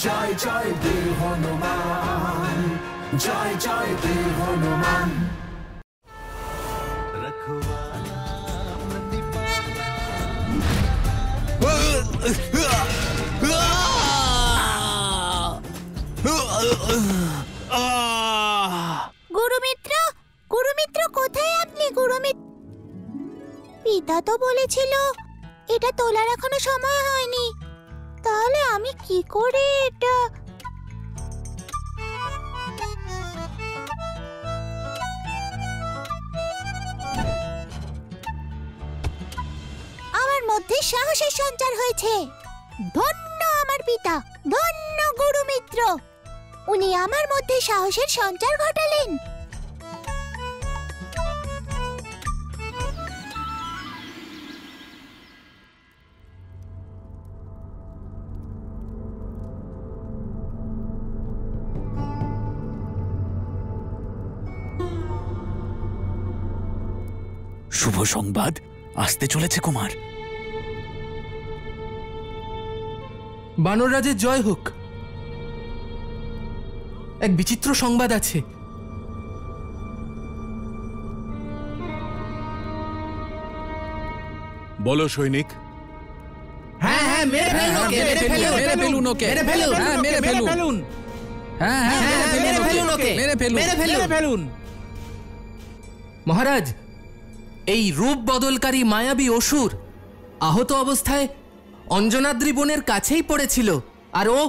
জয় জয় বীর হনুমান, জয় জয় বীর হনুমান। গুরুমিত্র, গুরুমিত্র কোথায় আপনি? গুরুমিত্র, পিতা তো বলেছিল এটা তোলার এখনো সময় হয়নি, তাহলে আমি কি করে এটা? আমার মধ্যে সাহসের সঞ্চার হয়েছে। ধন্য আমার পিতা, ধন্য গুরুমিত্র, উনি আমার মধ্যে সাহসের সঞ্চার ঘটালেন। শুভ সংবাদ আসতে চলেছে কুমার। বানররাজের জয় হোক। এক বিচিত্র সংবাদ আছে। বলো সৈনিক। হ্যাঁ হ্যাঁ, মেরে ফেলুন ওকে, মেরে ফেলুন, মেরে ফেলুন ওকে, মেরে ফেলুন, হ্যাঁ মেরে ফেলুন, হ্যাঁ হ্যাঁ মেরে ফেলুন ওকে, মেরে ফেলুন, মেরে ফেলুন। মহারাজ, এই রূপ বদলকারী মায়াবী অসুর আহত অবস্থায় অঞ্জনাদ্রি বনের কাছেই পড়েছিল, আর ও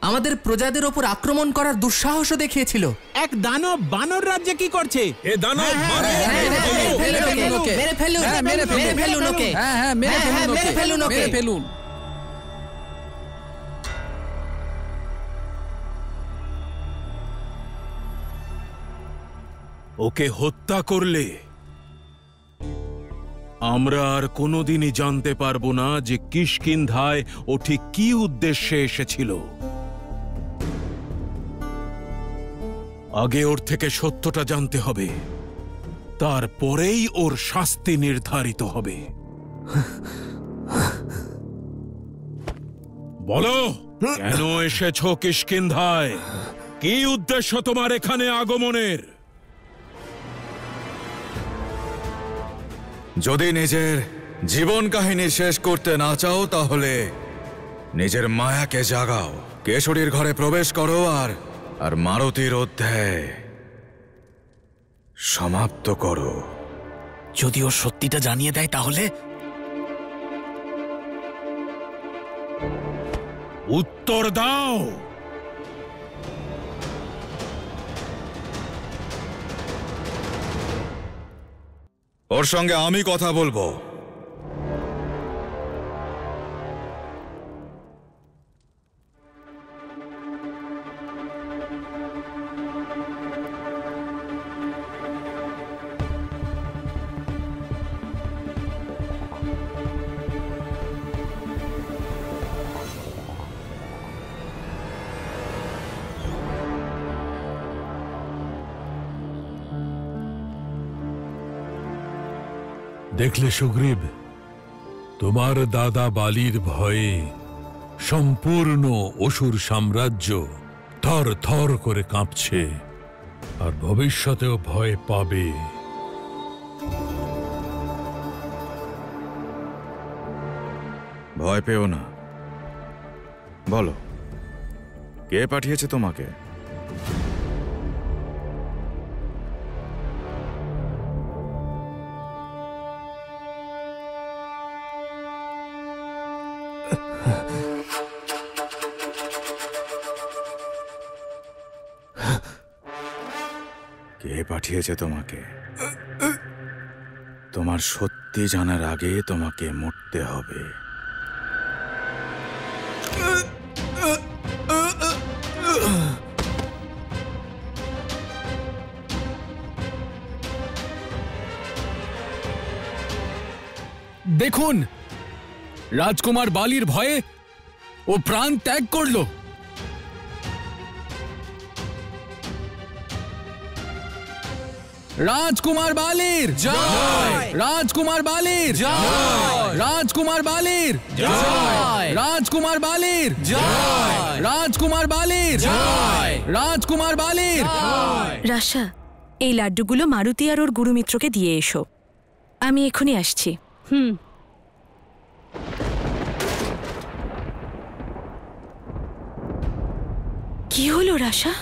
আমাদের প্রজাদের ওপর আক্রমণ করার দুঃসাহসও দেখিয়েছিল। এক দানব বানর রাজ্যে কি করছে? এ দানব মেরে ফেলুন ওকে, মেরে ফেলুন, মেরে ফেলুন ওকে, হ্যাঁ হ্যাঁ মেরে ফেলুন ওকে, মেরে ফেলুন। ওকে হত্যা করলে আমরা আর কোনোদিনই জানতে পারবো না যে কিষ্কিন্ধায় ও ঠিক কি উদ্দেশ্যে এসেছিল। আগে ওর থেকে সত্যটা জানতে হবে, তারপরেই ওর শাস্তি নির্ধারিত হবে। বলো, কেন এসেছো কিষ্কিন্ধায়? কি উদ্দেশ্য তোমার এখানে আগমনের? যদি নিজের জীবন কাহিনী শেষ করতে না চাও তাহলে নিজের মায়াকে জাগাও, কেশরীর ঘরে প্রবেশ করো আর মারুতির অধ্যায় সমাপ্ত করো। যদি ও সত্যিটা জানিয়ে দেয় তাহলে? উত্তর দাও। ওর সঙ্গে আমি কথা বলবো। দেখলে সুগ্রীব, তোমার দাদা বালির ভয়ে সম্পূর্ণ অসুর সাম্রাজ্য থর থর করে কাঁপছে, আর ভবিষ্যতেও ভয় পাবে। ভয় পেও না। বলো, কে পাঠিয়েছে তোমাকে? কে পাঠিয়েছে তোমাকে? তোমার সত্যি জানার আগে তোমাকে মরতে হবে। দেখুন, রাজকুমার বালির ভয়ে ও প্রাণ ত্যাগ করলো। রাজকুমার বালির জয়! রাজকুমার বালির জয়! রাজকুমার বালির জয়! রাজকুমার বালির জয়! রাজকুমার বালির জয়! রাজকুমার বালির রাশা, এই লাড্ডুগুলো মারুতি আর ওর গুরুমিত্রকে দিয়ে এসো। আমি এখনই আসছি। কি হলো রাশা?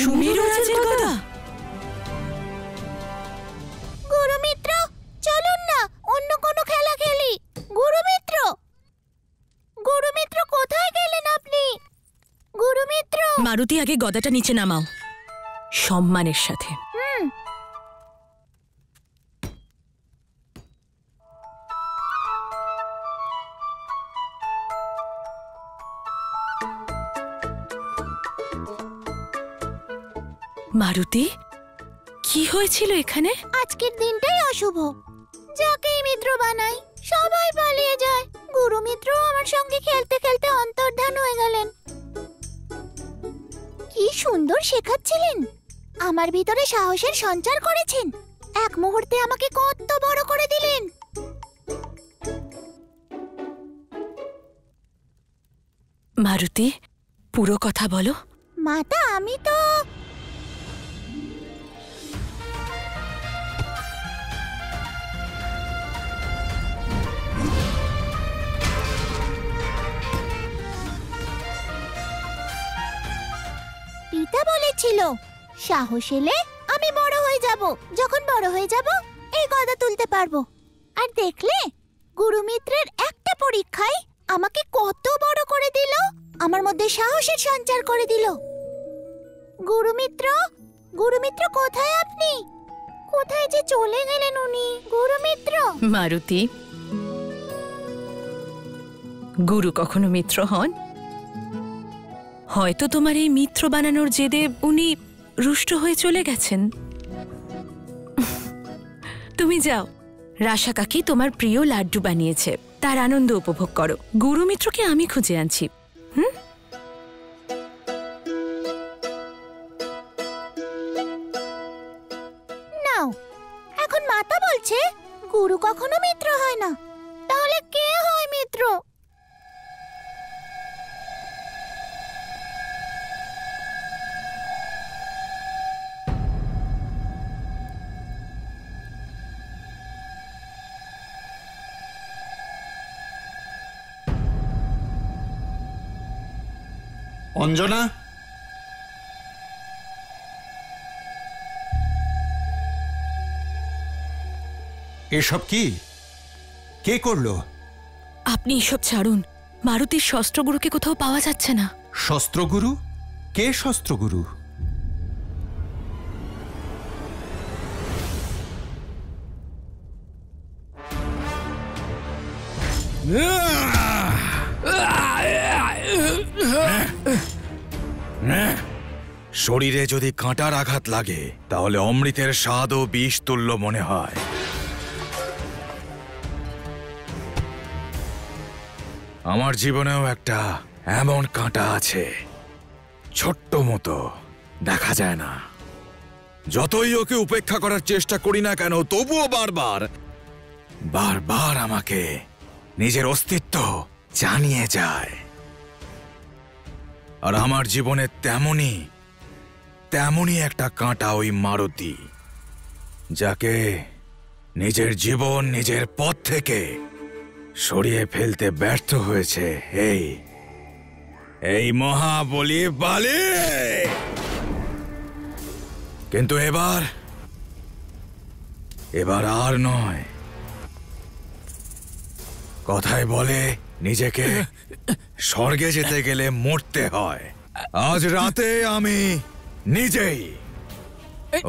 সুমেররাজের গদা? গুরুমিত্র, চলুন না অন্য কোনো খেলা খেলি। গুরুমিত্র, গুরুমিত্র কোথায় গেলেন আপনি? গুরুমিত্র। মারুতি, আগে গদাটা নিচে নামাও সম্মানের সাথে। মারুতি, কি হয়েছিল এখানে? আজকের দিনটাই অশুভ। যাকেই মিত্র বানাই সবাই পালিয়ে যায়। গুরুমিত্র আমার সঙ্গে খেলতে খেলতে অন্তর্ধান হয়ে গেলেন। কি সুন্দর শেখাচ্ছিলেন, আমার ভিতরে সাহসের সঞ্চার করেছেন। এক মুহূর্তে আমাকে কত বড় করে দিলেন। মারুতি, পুরো কথা বলো। মাতা, আমি তো পিতা বলেছিল সাহস এলে আমি বড় হয়ে যাব। যখন বড় হয়ে যাব এই গদা তুলতে পারবো। আর দেখলে, গুরুমিত্রের একটা পরীক্ষায় আমাকে কত বড় করে দিল, আমার মধ্যে সাহসের সঞ্চার করে দিল। গুরুমিত্র, গুরুমিত্র কোথায় আপনি? কোথায় যে চলে গেলেন উনি? গুরুমিত্র। মারুতি, গুরু কখনো মিত্র হন? হয়তো তোমার এই মিত্র বানানোর জেদে উনি রুষ্ট হয়ে চলে গেছেন। তুমি যাও, রাশা কাকি তোমার প্রিয় লাড্ডু বানিয়েছে, তার আনন্দ উপভোগ করো। গুরুমিত্রকে আমি খুঁজে আনছি। নাও, এখন মাতা বলছে গুরু কখনো মিত্র হয় না, তাহলে কে হয় মিত্র? অঞ্জনা, এসব কি? কে করলো? আপনি এসব ছাড়ুন। মারুতির শস্ত্রগুরুকে কোথাও পাওয়া যাচ্ছে না। শস্ত্রগুরু? কে শস্ত্রগুরু? শরীরে যদি কাঁটার আঘাত লাগে তাহলে অমৃতের স্বাদও বিষ তুল্য মনে হয়। আমার জীবনেও একটা এমন কাঁটা আছে, ছোট্ট মতো, দেখা যায় না। যতই ওকে উপেক্ষা করার চেষ্টা করি না কেন, তবুও বারবার বারবার আমাকে নিজের অস্তিত্ব জানিয়ে যায়। আর আমার জীবনে তেমনই একটা কাঁটা ওই মারুতি, যাকে নিজের জীবন নিজের পথ থেকে সরিয়ে ফেলতে ব্যর্থ হয়েছে এই মহাবলী বালি। কিন্তু এবার আর নয়। কথায় বলে, নিজেকে স্বর্গে যেতে গেলে মরতে হয়। আজ রাতে আমি নিজেই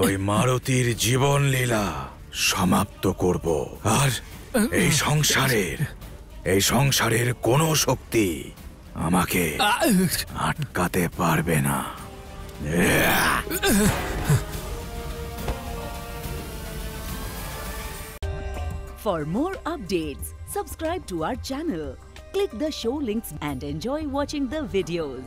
ওই মারুতির জীবন লীলা সমাপ্ত করব, আর এই সংসারের এই সংসারের কোনো শক্তি আমাকে আটকাতে পারবে না। For more updates, subscribe to our channel, click the show links and enjoy watching the videos.